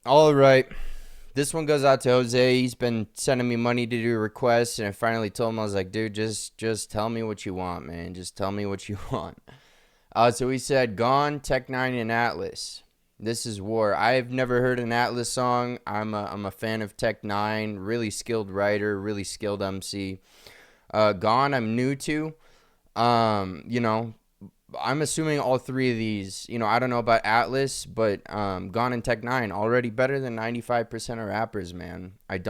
All right. This one goes out to Jose. He's been sending me money to do requests, and I finally told him, I was like, dude, just tell me what you want, man. Just tell me what you want. So he said, Gone, Tech9, and Atlus. This is war. I've never heard an Atlus song. I'm a fan of Tech9. Really skilled writer, really skilled MC. Gone, I'm new to. You know, I'm assuming all three of these, I don't know about Atlus, but Gone and Tech9 already better than 95% of rappers, man. I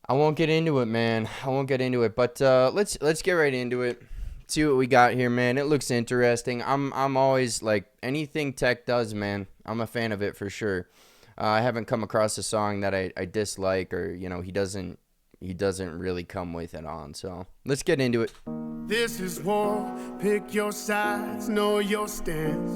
won't get into it, man. I won't get into it, but let's get right into it. See what we got here, man. It looks interesting. I'm always like anything Tech does, man. I'm a fan of it for sure. I haven't come across a song that I dislike or he doesn't really come with it on. So let's get into it. This is war, pick your sides, know your stance.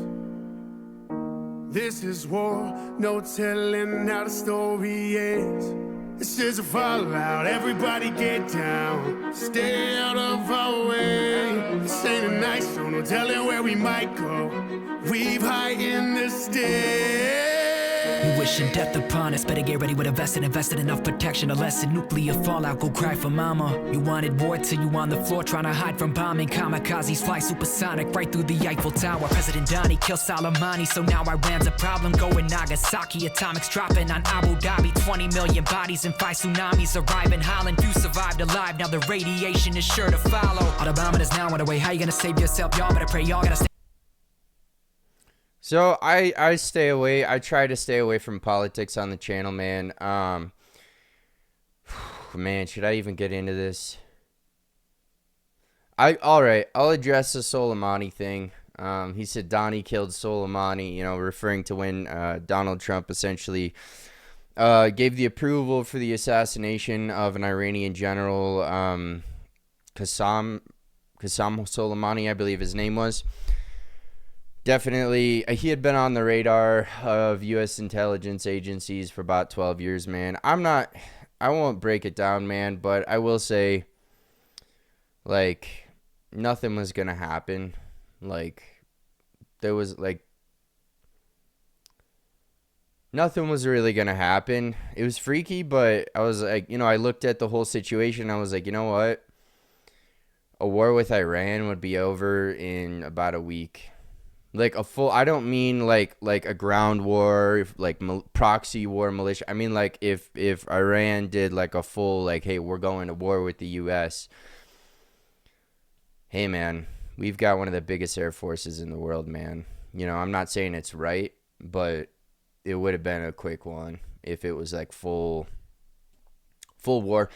This is war, no telling how the story ends. This is a fallout, everybody get down. Stay out of our way. This ain't a nice show, no telling where we might go. We've high in the stairs. You wishing death upon us, better get ready with a vest and invested enough protection. A lesson, nuclear fallout, go cry for mama. You wanted war till you on the floor trying to hide from bombing. Kamikazes fly supersonic right through the Eiffel Tower. President Donnie killed Soleimani, so now Iran's a problem. Going Nagasaki, atomics dropping on Abu Dhabi. 20 million bodies and 5 tsunamis arrive in Holland. Few survived alive, now the radiation is sure to follow. All the bombing is now on the way, how you gonna save yourself? Y'all better pray, y'all gotta stay. So I stay away. I try to stay away from politics on the channel, man. Man, should I even get into this? All right. I'll address the Soleimani thing. He said Donnie killed Soleimani, referring to when Donald Trump essentially gave the approval for the assassination of an Iranian general, Qasem Soleimani, I believe his name was. Definitely, he had been on the radar of U.S. intelligence agencies for about 12 years, man. I won't break it down, man, but I will say, nothing was going to happen. Nothing was really going to happen. It was freaky, but I was like, I looked at the whole situation. I was like, you know what? A war with Iran would be over in about a week. I don't mean like a ground war, proxy war, militia. I mean, if Iran did a full, hey, we're going to war with the U.S. Hey, man, we've got one of the biggest air forces in the world, man. I'm not saying it's right, but it would have been a quick one if it was full war.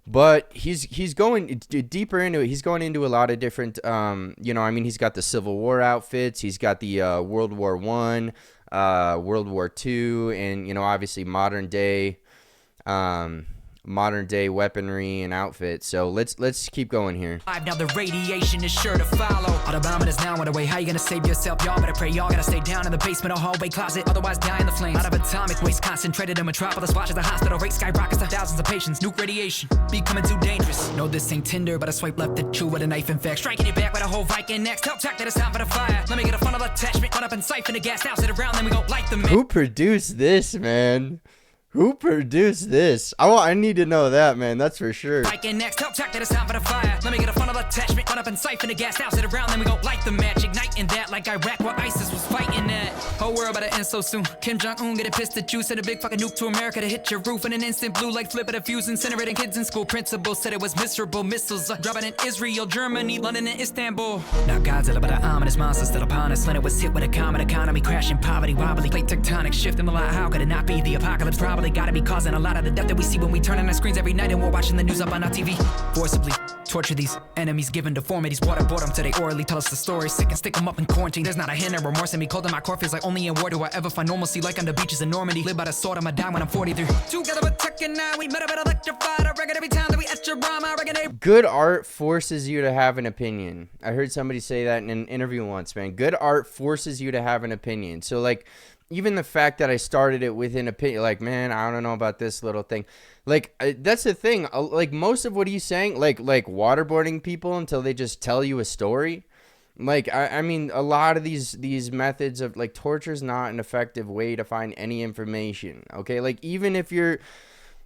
But he's going deeper into it. He's going into a lot of different, he's got the Civil War outfits. He's got the World War I, World War II, and, obviously modern day weaponry and outfits. So let's keep going here. Now the radiation is sure to follow. All the bombing is now on the way, how you gonna save yourself? Y'all better pray, y'all gotta stay down in the basement or hallway closet, otherwise die in the flames. Out of atomic waste concentrated in metropolis, watches the hospital rate skyrockets to thousands of patients. Nuke radiation becoming too dangerous. No, this ain't Tinder, but I swipe left at you with a knife in fact. Striking your back with a whole Viking next. Tell Tech that it's time for the fire. Let me get a funnel attachment, run up and siphon the gas, douse it around, then we go light the man. Who produced this, man? Who produced this? I need to know that, man. That's for sure. Next, tell Tech that it's time for the fire. Let me get a funnel attachment, run up and siphon the gas, douse it around, then we go light the match, igniting that like Iraq where ISIS was fighting that. Whole world about to end so soon. Kim Jong-un get a pissed at you, send a big fucking nuke to America to hit your roof in an instant. Blue like flip at a fuse, incinerating kids in school. Principal said it was miserable. Missiles dropping in Israel, Germany, London, and Istanbul. Now Godzilla, but the ominous monsters still upon us. Leonard was hit with a common economy, crashing, poverty, wobbly, plate tectonic shift in the lot. How could it not be? The apocalypse probably gotta be causing a lot of the death that we see when we turn on our screens every night and we're watching the news up on our TV. Forcibly torture these enemies, given deformities, waterboard them till they orally tell us the story. Sick and stick them up in quarantine. There's not a hint of remorse in me. Cold in my core feels like only in war do I ever find normalcy. Like on the beaches in Normandy. Live by the sword, I'ma die when I'm 43. Together with Tech and I, we met a bit electrified. I reckon every time that we at your rhyme, I reckon they... Good art forces you to have an opinion. I heard somebody say that in an interview once, man. Good art forces you to have an opinion. So, even the fact that I started it with an opinion, man, I don't know about this little thing. That's the thing. Most of what he's saying, like waterboarding people until they just tell you a story. Like, I mean, a lot of these methods of, like, torture is not an effective way to find any information, okay? Like, even if you're,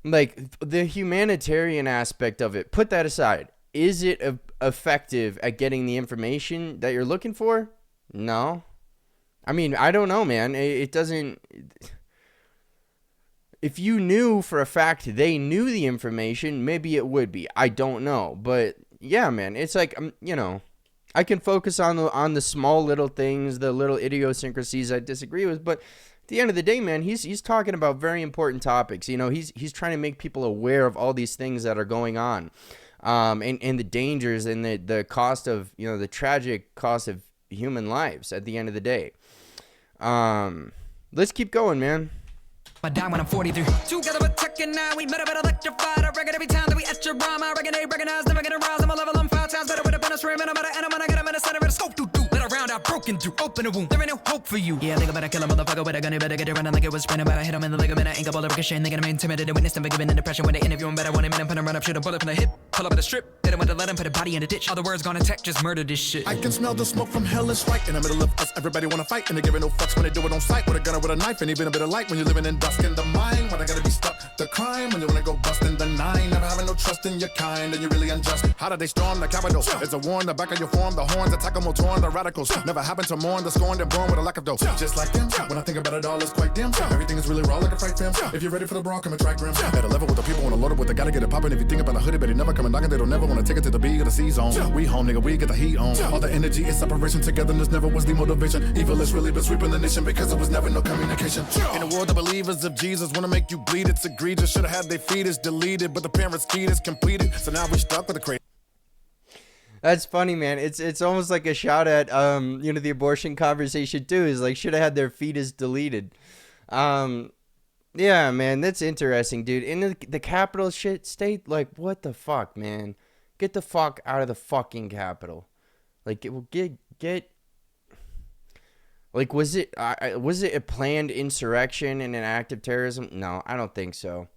like, the humanitarian aspect of it, put that aside. Is it effective at getting the information that you're looking for? No. I mean, I don't know, man. It doesn't... If you knew for a fact they knew the information, maybe it would be. I don't know. But, yeah, man, it's like, you know... I can focus on the small little things, the little idiosyncrasies I disagree with, but at the end of the day, man, he's talking about very important topics. You know, he's trying to make people aware of all these things that are going on, and the dangers and the cost of, you know, the tragic cost of human lives at the end of the day. Let's keep going, man. I die when I'm 43. Together with Tech and N9ne, we met up at electrified. I reckon every time that we at your rhyme, I reckon they recognize, never gonna rise. I'm a level, I'm 5 times better with a pen and stream. And I'm at an end, I get them in the center of the scope. Let a round out broken through, open a wound. There ain't no hope for you. Yeah, think about kill a motherfucker with a gun. You better get it running like it was sprinting. But I hit him in the ligament. I ain't got all the ricochet. Thinking I'm intimidated. Witness them giving the depression when they interview him. Better want him in and put him run up, shoot a bullet from the hip. Pull up at the strip. Hit him with a let him put a body in the ditch. All the words gone in tech, just murder this shit. I can smell the smoke from hell is right in the middle of us. Everybody wanna fight and they giving no fucks when they do it on sight with a gun or with a knife. And even a bit of light when you're living in dusk in the mind. When I gotta be stuck, the crime when you wanna go busting the nine. Never having no trust in your kind and you're really unjust. How did they storm the Capitol? It's a war in the back of your form. The horns attack them, will torn the radicals. Never happened to mourn the scorned and born with a lack of dough. Just like them, when I think about it all, it's quite dim. Everything is really raw like a fright film. If you're ready for the brawl, come and track grim. At a level with the people wanna load up with, they gotta get it poppin'. If you think about a hoodie, but they never come and knockin', they don't never wanna take it to the B or the C zone. We home, nigga, we get the heat on. All the energy is separation, togetherness never was the motivation. Evil has really been sweeping the nation because it was never no communication. In a world of believers of Jesus wanna make you bleed, it's egregious. Should've had their fetus deleted, but the parents' fetus completed. So now we stuck with the crazy. That's funny, man. It's almost like a shot at you know, the abortion conversation too. Is like, should have had their fetus deleted. Yeah, man, that's interesting, dude. In the capital shit state, like, what the fuck, man? Get the fuck out of the fucking capital. Like, it will get. Like, was it a planned insurrection and an act of terrorism? No, I don't think so.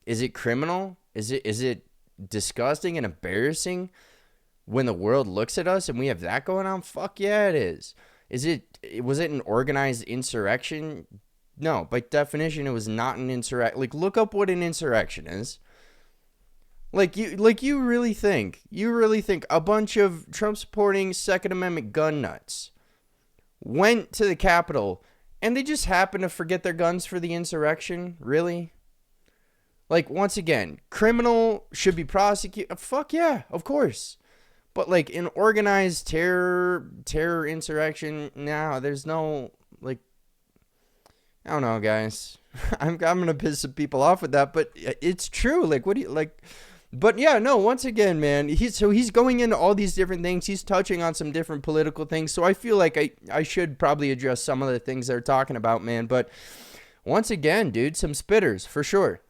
Is it criminal? Is it disgusting and embarrassing when the world looks at us and we have that going on? Fuck yeah, it is. Was it an organized insurrection? No, by definition, it was not an insurrection. Like, look up what an insurrection is. You really think a bunch of Trump supporting Second Amendment gun nuts went to the Capitol and they just happened to forget their guns for the insurrection? Really? Like, once again, criminal should be prosecuted. Fuck yeah, of course. But, like, an organized terror insurrection, no, there's no, like, I don't know, guys. I'm gonna piss some people off with that, but it's true. Like, what do you, like, but yeah, no, once again, man, he's going into all these different things. He's touching on some different political things, so I feel like I should probably address some of the things they're talking about, man. But once again, dude, some spitters, for sure.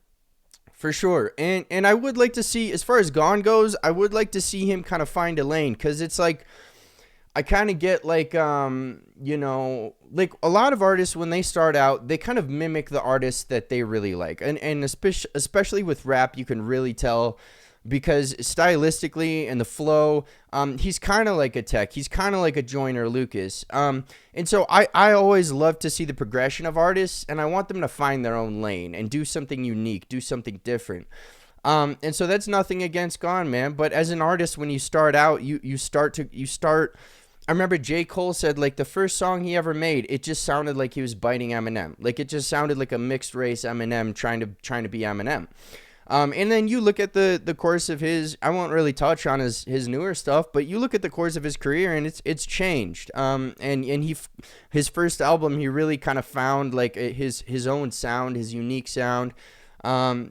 For sure. And I would like to see, as far as GAWNE goes, I would like to see him kind of find a lane, because it's like, I kind of get like, you know, like a lot of artists, when they start out, they kind of mimic the artists that they really like. And especially with rap, you can really tell, because stylistically and the flow, he's kind of like a Tech. He's kind of like a Joyner Lucas. And so I always love to see the progression of artists, and I want them to find their own lane and do something unique, do something different. And so that's nothing against GAWNE, man. But as an artist, when you start out, you start. I remember J. Cole said, like, the first song he ever made, it just sounded like he was biting Eminem. Like, it just sounded like a mixed race Eminem trying to be Eminem. And then you look at the course of his, I won't really touch on his newer stuff, but you look at the course of his career, and it's changed. And his first album, he really kind of found like his own sound, his unique sound,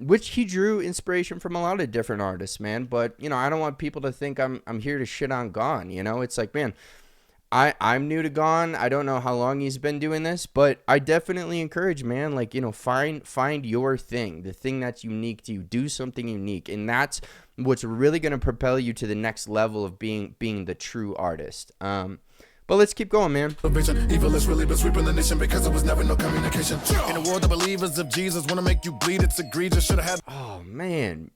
which he drew inspiration from a lot of different artists, man. But, you know, I don't want people to think I'm here to shit on GAWNE. You know, it's like, man, I'm new to GAWNE. I don't know how long he's been doing this, but I definitely encourage, man, like, you know, find your thing, the thing that's unique to you. Do something unique, and that's what's really going to propel you to the next level of being the true artist. But let's keep going, man. Evil has really been sweeping the nation because it was never no communication. In a world of believers of Jesus wanna make you bleed, it's egregious. Should have had. Oh man,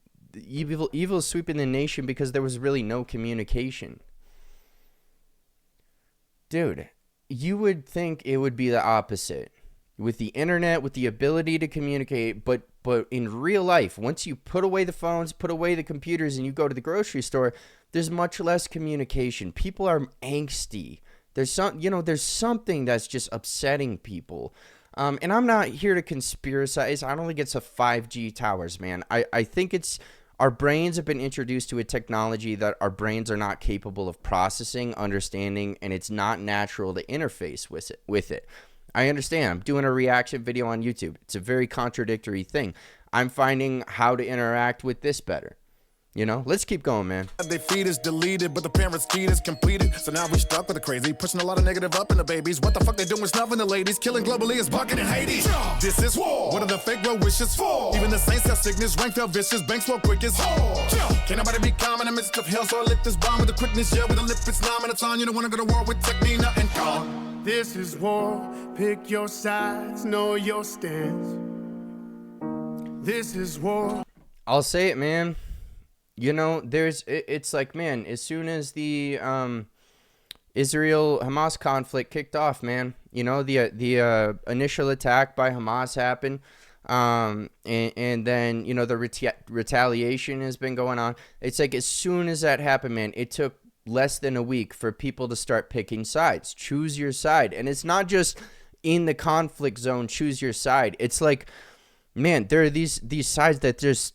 evil is sweeping the nation because there was really no communication. Dude, you would think it would be the opposite. With the internet, with the ability to communicate, but in real life, once you put away the phones, put away the computers, and you go to the grocery store, there's much less communication. People are angsty. There's something that's just upsetting people. And I'm not here to conspiracize. I don't think it's a 5G towers, man. I think it's our brains have been introduced to a technology that our brains are not capable of processing, understanding, and it's not natural to interface with it. I understand. I'm doing a reaction video on YouTube. It's a very contradictory thing. I'm finding how to interact with this better. You know, let's keep going, man. They feed is deleted, but the parents' feed is completed. So now we stuck with the crazy, pushing a lot of negative up in the babies. What the fuck they doing, snuffing the ladies, killing globally is bucking in Hades. This is war. What are the fake well wishes for? Even the saints have sickness, rank fell vicious, banks flow quick as Can't nobody be calm in the midst of hell, so I lit this bomb with the quickness, yeah, with a lip it's numb and it's on. You don't wanna go to war with N9ne and GAWNE. This is war. Pick your sides, know your stance. This is war. I'll say it, man. You know, it's like, man, as soon as the Israel-Hamas conflict kicked off, man, you know, the initial attack by Hamas happened, and then, you know, the retaliation has been going on. It's like as soon as that happened, man, it took less than a week for people to start picking sides. Choose your side. And it's not just in the conflict zone, choose your side. It's like, man, there are these sides that just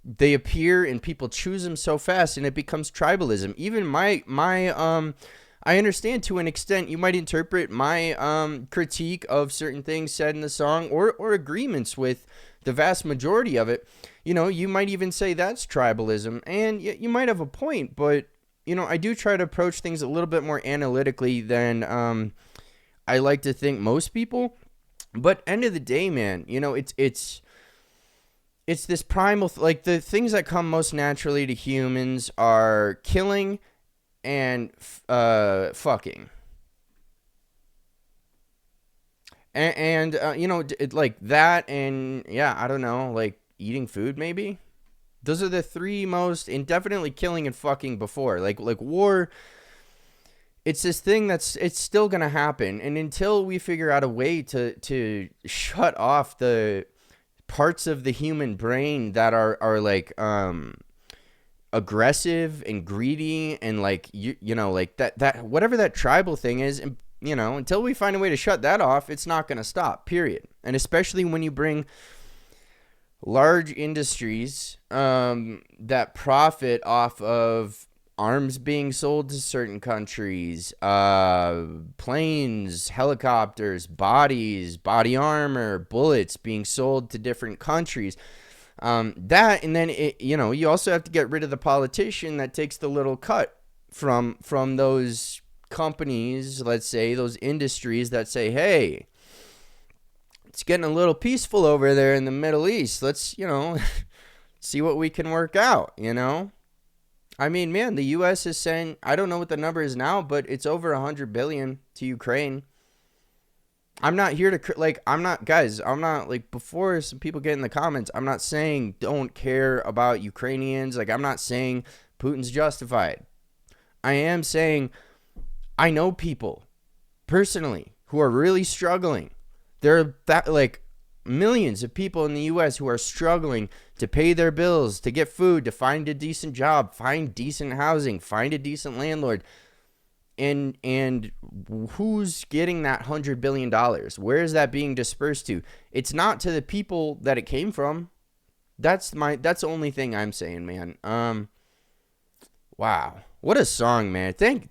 they appear and people choose them so fast and it becomes tribalism. Even my I understand to an extent you might interpret my critique of certain things said in the song or agreements with the vast majority of it. You know, you might even say that's tribalism, and you might have a point, but you know, I do try to approach things a little bit more analytically than I like to think most people. But end of the day, man, you know, it's this primal, like the things that come most naturally to humans are killing and fucking. And you know, like that, and yeah, I don't know, like eating food maybe. Those are the three most, and definitely killing and fucking before. Like war, it's this thing it's still gonna happen, and until we figure out a way to shut off the parts of the human brain that are like aggressive and greedy and like you know, like that whatever that tribal thing is, and you know, until we find a way to shut that off, it's not gonna stop, period. And especially when you bring large industries that profit off of arms being sold to certain countries, planes, helicopters, body armor, bullets being sold to different countries. That, and then you know, you also have to get rid of the politician that takes the little cut from those companies, let's say those industries that say, hey, it's getting a little peaceful over there in the Middle East. Let's, you know, see what we can work out, you know? I mean, man, the U.S. is saying, I don't know what the number is now, but it's over 100 billion to Ukraine. I'm not here to, like, I'm not, like, before some people get in the comments, I'm not saying don't care about Ukrainians. Like, I'm not saying Putin's justified. I am saying I know people personally who are really struggling. There are like millions of people in the U.S. who are struggling to pay their bills, to get food, to find a decent job, find decent housing, find a decent landlord. And who's getting that $100 billion? Where is that being dispersed to? It's not to the people that it came from. That's the only thing I'm saying, man. Wow. What a song, man. Thank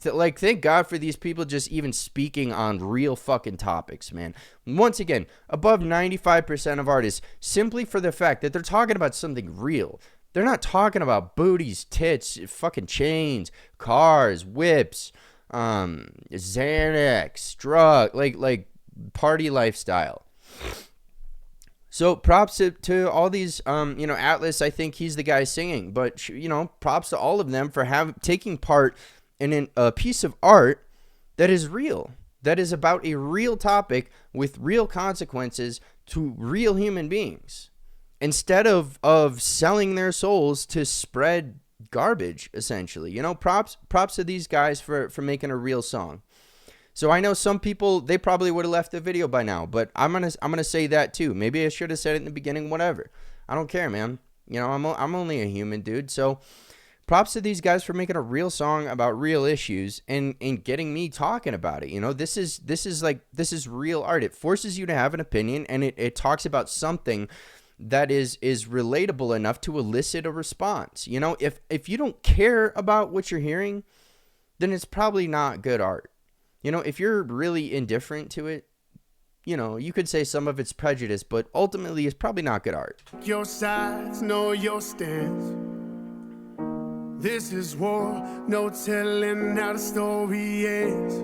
God for these people just even speaking on real fucking topics, man. Once again, above 95% of artists, simply for the fact that they're talking about something real. They're not talking about booties, tits, fucking chains, cars, whips, Xanax, drug, like party lifestyle. So props to all these, you know, Atlus, I think he's the guy singing, but, you know, props to all of them for taking part in a piece of art that is real, that is about a real topic with real consequences to real human beings, instead of selling their souls to spread garbage, essentially. You know, props to these guys for making a real song. So I know some people, they probably would have left the video by now, but I'm gonna say that too. Maybe I should have said it in the beginning, whatever. I don't care, man. You know, I'm only a human, dude. So props to these guys for making a real song about real issues and getting me talking about it. You know, this is real art. It forces you to have an opinion, and it talks about something that is relatable enough to elicit a response. You know, if you don't care about what you're hearing, then it's probably not good art. You know, if you're really indifferent to it, you know, you could say some of it's prejudice, but ultimately it's probably not good art. Your sides, know your stance. This is war, no telling how the story ends.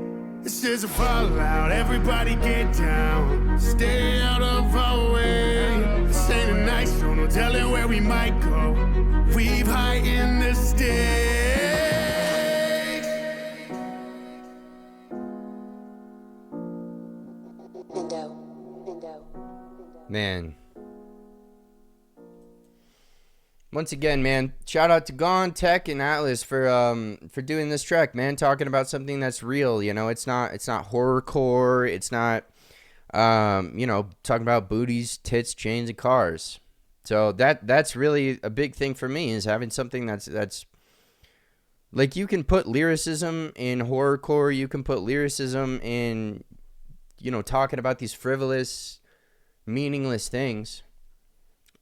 This is a fallout, everybody get down. Stay out of our way. This ain't a nice show, no telling where we might go. We've high in the stakes. Man. Once again, man, shout out to GAWNE, Tech, and Atlus for doing this track, man, talking about something that's real. You know, it's not horrorcore, it's not you know, talking about booties, tits, chains, and cars. So that's really a big thing for me, is having something that's like, you can put lyricism in horrorcore, you can put lyricism in, you know, talking about these frivolous, meaningless things,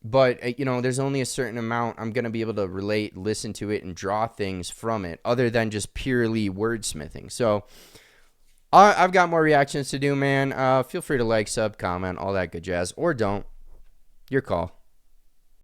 but you know, there's only a certain amount I'm gonna be able to relate, listen to it, and draw things from it other than just purely wordsmithing. So I've got more reactions to do, man. Feel free to like, sub, comment, all that good jazz, or don't. Your call.